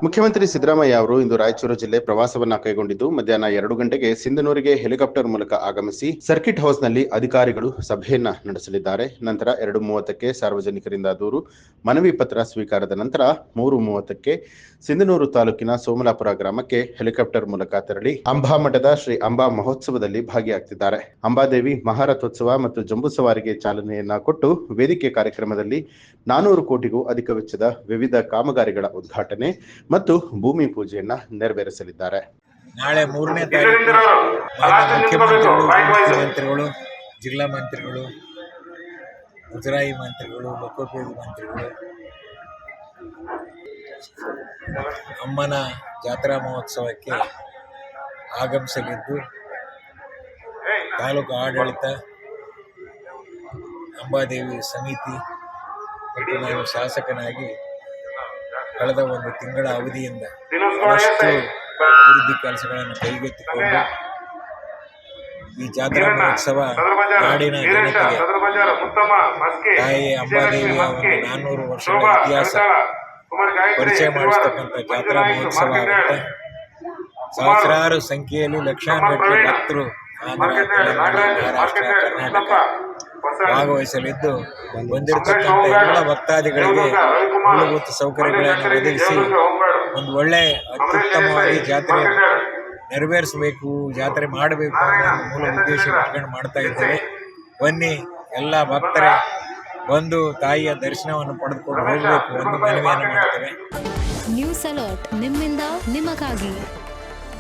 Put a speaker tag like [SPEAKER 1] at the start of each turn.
[SPEAKER 1] ಮುಖ್ಯಮಂತ್ರಿ ಸಿದ್ದರಾಮಯ್ಯ ಅವರು ಇಂದು ರಾಯಚೂರು ಜಿಲ್ಲೆ ಪ್ರವಾಸವನ್ನ ಕೈಗೊಂಡಿದ್ದು ಮಧ್ಯಾಹ್ನ 2 ಗಂಟೆಗೆ ಸಿಂಧನೂರಿಗೆ ಹೆಲಿಕಾಪ್ಟರ್ ಮೂಲಕ ಆಗಮಿಸಿ ಸರ್ಕಿಟ್ ಹೌಸ್ನಲ್ಲಿ ಅಧಿಕಾರಿಗಳು ಸಭೆಯನ್ನ ನಡೆಸಲಿದ್ದಾರೆ. ನಂತರ 2:30ಕ್ಕೆ ಸಾರ್ವಜನಿಕರಿಂದ ದೂರು ಮನವಿ ಪತ್ರ ಸ್ವೀಕಾರದ ನಂತರ 3:30ಕ್ಕೆ ಸಿಂಧನೂರು ತಾಲೂಕಿನ ಸೋಮಲಾಪುರ ಗ್ರಾಮಕ್ಕೆ ಹೆಲಿಕಾಪ್ಟರ್ ಮೂಲಕ ತೆರಳಿ ಅಂಬಾಮಠದ ಶ್ರೀ ಅಂಬಾ ಮಹೋತ್ಸವದಲ್ಲಿ ಭಾಗಿಯಾಗ್ತಿದ್ದಾರೆ. ಅಂಬಾದೇವಿ ಮಹಾರಥೋತ್ಸವ ಮತ್ತು ಜಂಬೂ ಸವಾರಿಗೆ ಚಾಲನೆಯನ್ನ ಕೊಟ್ಟು ವೇದಿಕೆ ಕಾರ್ಯಕ್ರಮದಲ್ಲಿ 400 ಕೋಟಿಗೂ ಅಧಿಕ ವೆಚ್ಚದ ವಿವಿಧ ಕಾಮಗಾರಿಗಳ ಉದ್ಘಾಟನೆ ಮತ್ತು ಭೂಮಿ ಪೂಜೆಯನ್ನ ನೆರವೇರಿಸಲಿದ್ದಾರೆ.
[SPEAKER 2] ನಾಳೆ 3ನೇ ತಾರೀಕು ಮುಖ್ಯಮಂತ್ರಿಗಳು, ಜಿಲ್ಲಾ ಮಂತ್ರಿಗಳು, ಮುಜರಾಯಿ ಮಂತ್ರಿಗಳು, ಲೋಕೋಪಯೋಗಿ ಮಂತ್ರಿಗಳು ಅಮ್ಮನ ಜಾತ್ರಾ ಮಹೋತ್ಸವಕ್ಕೆ ಆಗಮಿಸಲಿದ್ದು, ತಾಲೂಕು ಆಡಳಿತ, ಅಂಬಾದೇವಿ ಸಮಿತಿ ಮತ್ತು ನಾನು ಶಾಸಕನಾಗಿ ಕಳೆದ 1 ತಿಂಗಳ ಅವಧಿಯಿಂದ ಬಹಳಷ್ಟು ಅಭಿವೃದ್ಧಿ ಕೆಲಸಗಳನ್ನು ಕೈಗೆತ್ತಿಕೊಂಡು ಈ ಜಾತ್ರಾ ಮಹೋತ್ಸವ ನಾಡಿನ ಜನತೆಗೆ ತಾಯಿ ಅಂಬಾದೇವಿಯ ಒಂದು 400 ವರ್ಷಗಳ ಇತಿಹಾಸ ಪರಿಚಯ ಮಾಡಿಸ್ತಕ್ಕಂಥ ಜಾತ್ರಾ ಮಹೋತ್ಸವ ಆಗುತ್ತೆ. ಸಹಸ್ರಾರು ಸಂಖ್ಯೆಯಲ್ಲಿ ಲಕ್ಷಾನುಗಟ್ಟಲೆ ಭಕ್ತರು ಆಂಧ್ರ, ತೆಲಂಗಾಣ, ಮಹಾರಾಷ್ಟ್ರ, ಕರ್ನಾಟಕ ಭಾಗವಹಿಸಲಿದ್ದು, ಬಂದಿರತಕ್ಕಂಥ ಎಲ್ಲ ಭಕ್ತಾದಿಗಳಿಗೆ ಮೂಲಭೂತ ಸೌಕರ್ಯಗಳನ್ನು ಒದಗಿಸಿ ಒಂದು ಒಳ್ಳೆ ಅತ್ಯುತ್ತಮವಾಗಿ ಜಾತ್ರೆ ನೆರವೇರಿಸಬೇಕು, ಜಾತ್ರೆ ಮಾಡಬೇಕು ಅನ್ನೋ ಮೂಲ ಉದ್ದೇಶ ಇಟ್ಕೊಂಡು ಮಾಡ್ತಾ ಇದ್ದೇವೆ. ಬನ್ನಿ, ಎಲ್ಲ ಭಕ್ತರೇ ಬಂದು ತಾಯಿಯ ದರ್ಶನವನ್ನು ಪಡೆದುಕೊಂಡು ಹೋಗಬೇಕು ಎಂದು ಮನವಿಯನ್ನು ಮಾಡ್ತೇವೆ.
[SPEAKER 3] ನ್ಯೂಸ್ ಅಲರ್ಟ್ ನಿಮ್ಮಿಂದ ನಿಮಗಾಗಿ.